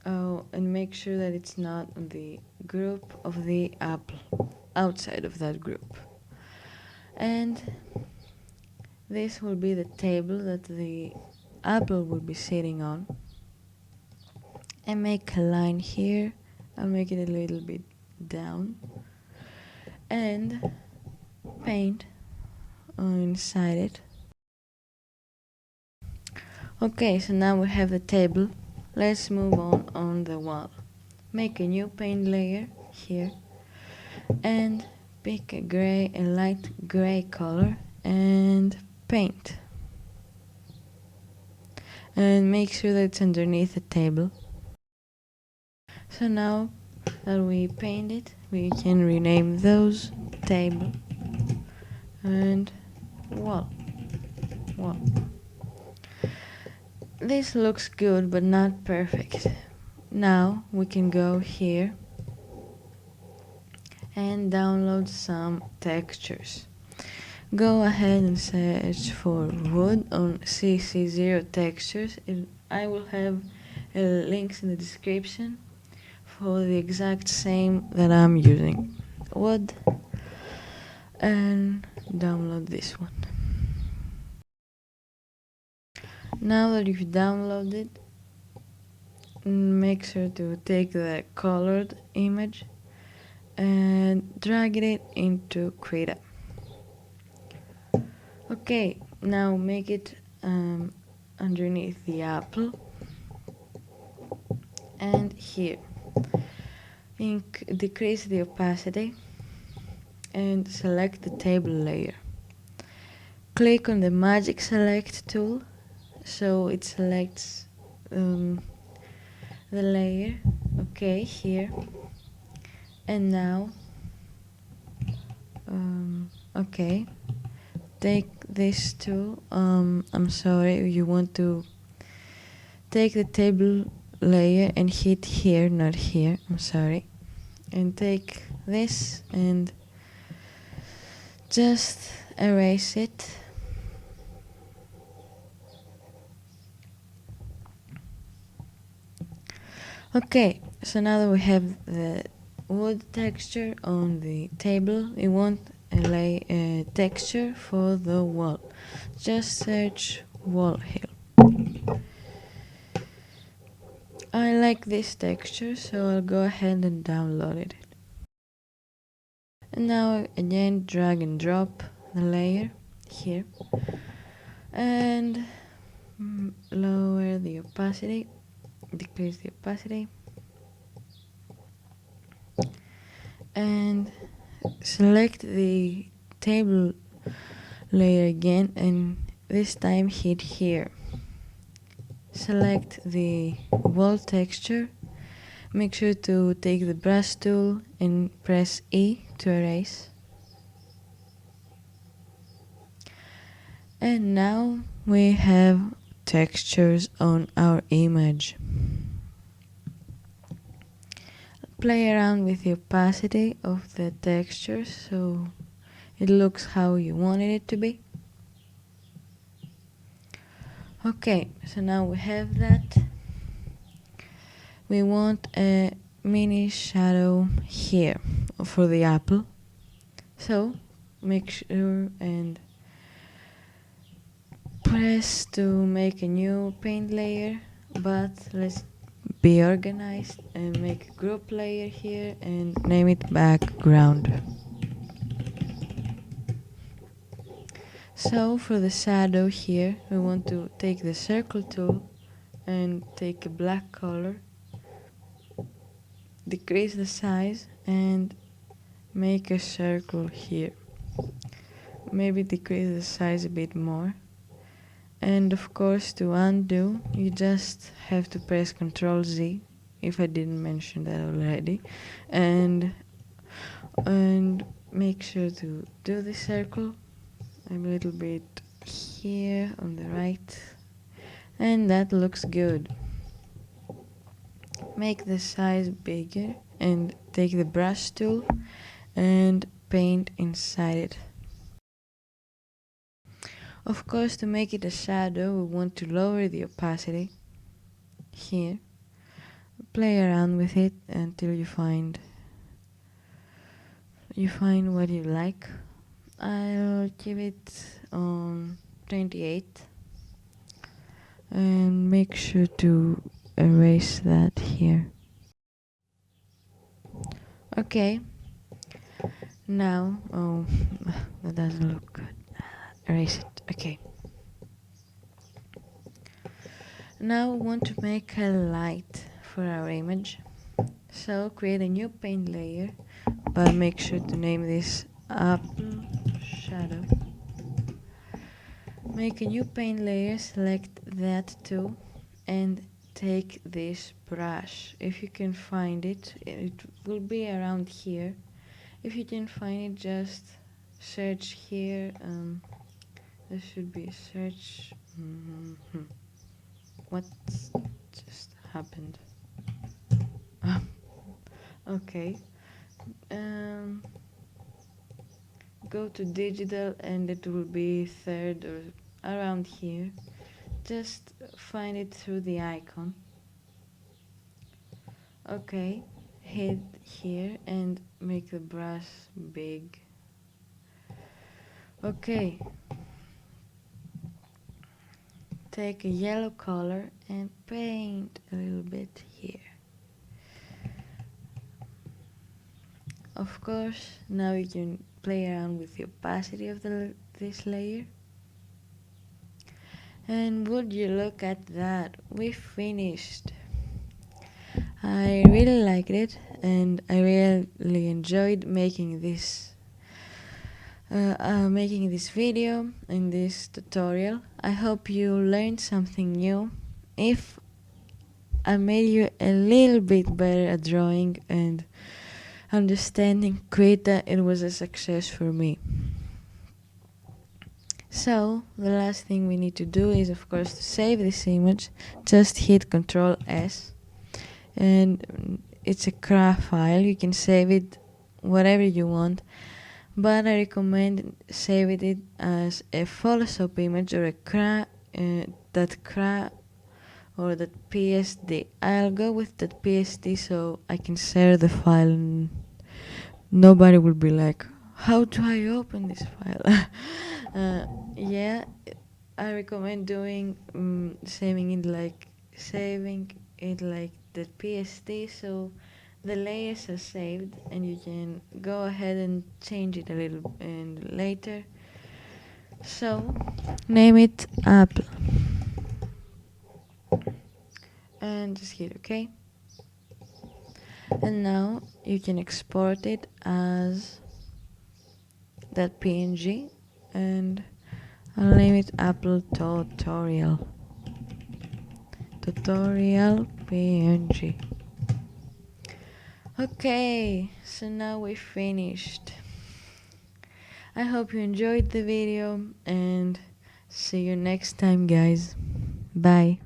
Oh, and make sure that it's not the group of the apple, outside of that group. And this will be the table that the apple will be sitting on. And make a line here. I'll make it a little bit down. And paint inside it. Okay, so now we have the table. Let's move on the wall. Make a new paint layer here. And pick a light gray color and paint. And make sure that it's underneath the table. So now that we paint it, we can rename those table and wall. This looks good but not perfect. Now we can go here and download some textures. Go ahead and search for wood on CC0 textures. I will have links in the description for the exact same that I'm using. Wood, and download this one. Now that you've downloaded, make sure to take the colored image and drag it into Krita. Okay, now make it underneath the apple and here. Decrease the opacity and select the table layer. Click on the magic select tool so it selects the layer. Okay, here. And now okay, take this tool. I'm sorry, you want to take the table layer and hit here, not here, I'm sorry, and take this and just erase it. Okay, so now that we have the wood texture on the table, we want a texture for the wall. Just search wall hill. I like this texture, so I'll go ahead and download it. And now again drag and drop the layer here and lower the opacity, decrease the opacity, and select the table layer again, and this time hit here. Select the wall texture, make sure to take the brush tool and press E to erase. And now we have textures on our image. Play around with the opacity of the texture so it looks how you wanted it to be. Okay, so now we have that. We want a mini shadow here for the apple. So make sure and press to make a new paint layer, but let's be organized and make a group layer here and name it background. So for the shadow here, we want to take the circle tool and take a black color, decrease the size and make a circle here. Maybe decrease the size a bit more. And of course, to undo, you just have to press Ctrl Z, if I didn't mention that already, and make sure to do the circle. I'm a little bit here on the right, and that looks good. Make the size bigger and take the brush tool and paint inside it. Of course, to make it a shadow, we want to lower the opacity here. play around with it until you find what you like. I'll give it on 28 and make sure to erase that here. Okay, now, oh, that doesn't look good. Erase it. Okay. Now we want to make a light for our image. So create a new paint layer, but make sure to name this apple shadow. Make a new paint layer, select that too, and take this brush. If you can find it, it will be around here. If you can find it, just search here. There should be a search. What just happened? Okay. Go to digital and it will be third or around here. Just find it through the icon. Okay, hit here and make the brush big. Okay, take a yellow color and paint a little bit here. Of course, now you can play around with the opacity of this layer. And would you look at that, we finished. I really liked it and I really enjoyed making this video and this tutorial. I hope you learned something new. If I made you a little bit better at drawing and understanding krita, it was a success for me. So the last thing we need to do is, of course, to save this image. Just hit Ctrl S and it's a KRA file. You can save it whatever you want, but I recommend saving it as a Photoshop image or a KRA, .KRA or .PSD. I'll go with .PSD so I can share the file and nobody will be like, how do I open this file? Yeah, I recommend doing saving it like .PSD so the layers are saved and you can go ahead and change it a little and later. So name it apple and just hit OK. And now you can export it as that PNG and I'll name it apple tutorial PNG. Okay, so now we finished. I hope you enjoyed the video and see you next time, guys. Bye.